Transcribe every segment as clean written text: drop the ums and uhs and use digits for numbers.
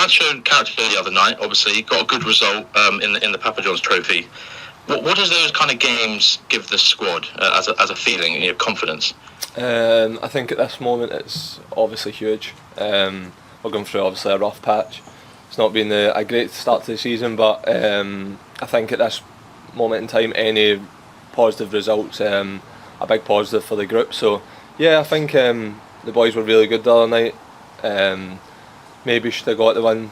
had shown character the other night. Obviously, got a good result in the Papa John's Trophy. What does those kind of games give the squad as a feeling, confidence? I think at this moment it's obviously huge. We're going through obviously a rough patch. It's not been a great start to the season, but I think at this moment in time, any positive results, a big positive for the group. So yeah, I think the boys were really good the other night. Maybe should have got the win,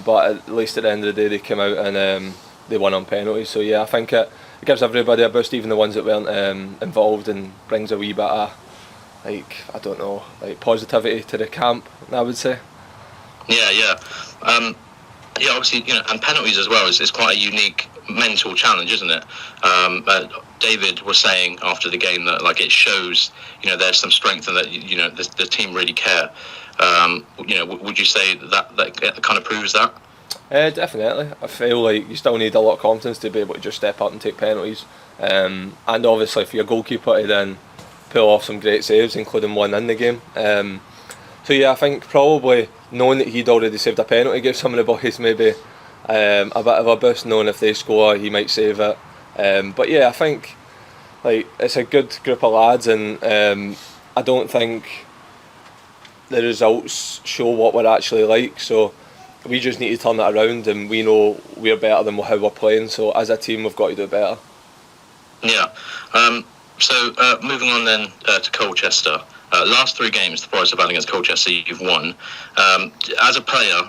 but at least at the end of the day they came out and they won on penalties. So yeah, I think it gives everybody a boost, even the ones that weren't involved, and brings a wee bit of positivity to the camp, I would say. Yeah. Obviously, and penalties as well is quite a unique mental challenge, isn't it? David was saying after the game that it shows, there's some strength and that the team really care. Would you say that kind of proves that? Definitely. I feel like you still need a lot of confidence to be able to just step up and take penalties, and obviously for your goalkeeper to then pull off some great saves, including one in the game. So yeah, I think probably knowing that he'd already saved a penalty gives some of the boys maybe a bit of a boost, knowing if they score he might save it. But yeah, I think it's a good group of lads, and I don't think the results show what we're actually like. So we just need to turn it around, and we know we're better than how we're playing. So as a team, we've got to do better. Yeah. So moving on then to Colchester. Last 3 games the Forest have had against Colchester, you've won. As a player,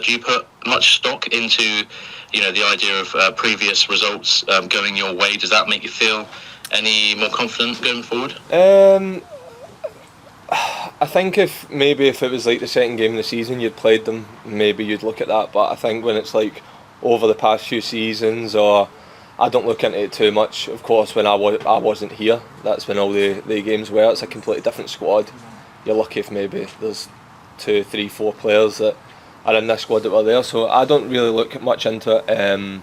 do you put much stock into the idea of previous results going your way? Does that make you feel any more confident going forward? I think if it was like the second game of the season you'd played them, maybe you'd look at that. But I think when it's like over the past few seasons, or I don't look into it too much. Of course, when I wasn't here, that's when all the games were. It's a completely different squad. You're lucky if maybe there's 2, 3, 4 players that are in this squad that were there. So I don't really look much into it.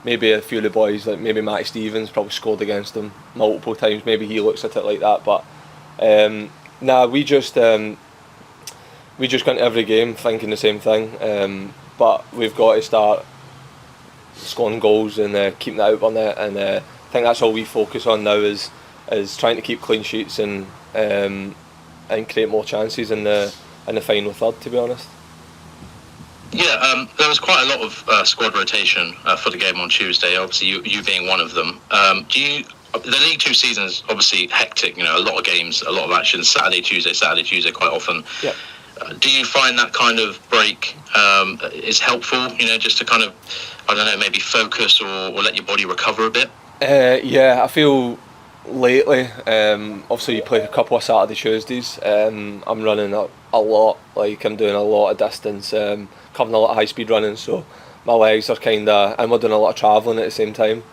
Maybe a few of the boys, like maybe Matty Stevens, probably scored against them multiple times. Maybe he looks at it like that. But we just go into every game thinking the same thing. But we've got to start scoring goals and keeping that out on it, and I think that's all we focus on now is trying to keep clean sheets and create more chances in the final third, to be honest. Yeah, there was quite a lot of squad rotation for the game on Tuesday. Obviously, you being one of them. The League 2 season is obviously hectic. A lot of games, a lot of action. Saturday, Tuesday, quite often. Yeah. Do you find that kind of break is helpful? Just to kind of, I don't know, maybe focus or let your body recover a bit? Yeah, I feel lately, obviously you play a couple of Saturday, Tuesdays. I'm running a lot, I'm doing a lot of distance, covering a lot of high speed running, so my legs are and we're doing a lot of travelling at the same time.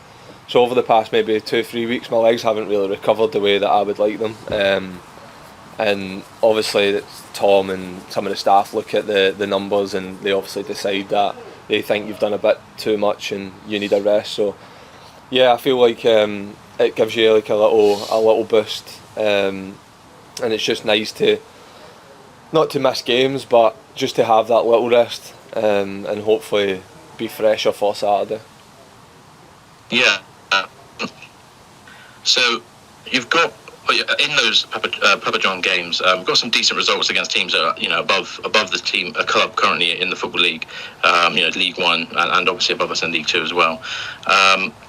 So over the past maybe 2-3 weeks, my legs haven't really recovered the way that I would like them. And obviously Tom and some of the staff look at the numbers, and they obviously decide that they think you've done a bit too much and you need a rest. So yeah, I feel like it gives you a little boost, and it's just nice to not to miss games, but just to have that little rest, and hopefully be fresher for Saturday. Yeah. So you've got in those Papa John games, we've got some decent results against teams that are above the team club currently in the Football League, League 1 and obviously above us in League 2 as well.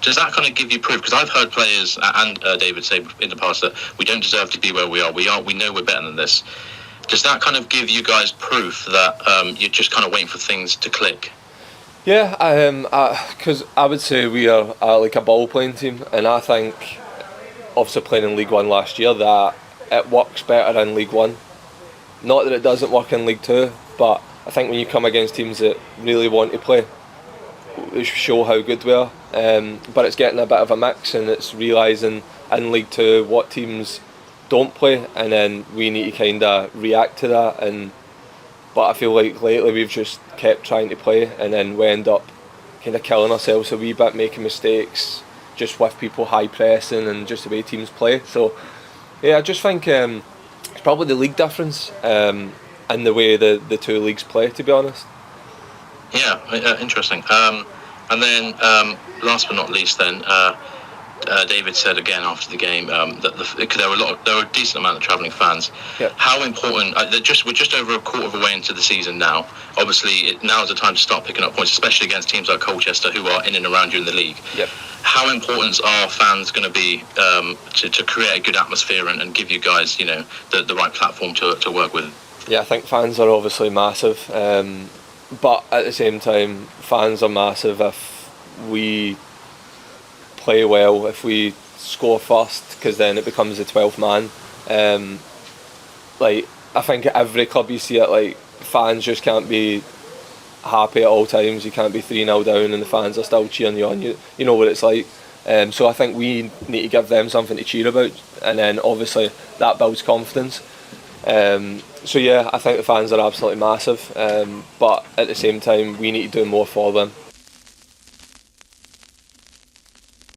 Does that kind of give you proof? Because I've heard players and David say in the past that we don't deserve to be where we are. We know we're better than this. Does that kind of give you guys proof that you're just kind of waiting for things to click? Yeah, because I would say we are like a ball playing team, and I think, obviously playing in League 1 last year, that it works better in League 1. Not that it doesn't work in League 2, but I think when you come against teams that really want to play, we show how good we are. But it's getting a bit of a mix, and it's realising in League 2 what teams don't play, and then we need to kind of react to that. But I feel like lately we've just kept trying to play, and then we end up kind of killing ourselves a wee bit, making mistakes just with people high pressing and just the way teams play. So yeah, I just think it's probably the league difference in the way the two leagues play, to be honest. Yeah, interesting. And then, last but not least, then David said again after the game that there were a decent amount of travelling fans. Yep. How important? We're just over a quarter of a way into the season now. Obviously, now is the time to start picking up points, especially against teams like Colchester, who are in and around you in the league. Yep. How important are fans going to be to create a good atmosphere and give you guys, the right platform to work with? Yeah, I think fans are obviously massive, but at the same time, fans are massive if we play well, if we score first, because then it becomes the 12th man. I think at every club you see it, like, fans just can't be happy at all times. You can't be 3-0 down and the fans are still cheering you on. You know what it's like. So I think we need to give them something to cheer about, and then obviously that builds confidence. So yeah, I think the fans are absolutely massive, but at the same time we need to do more for them.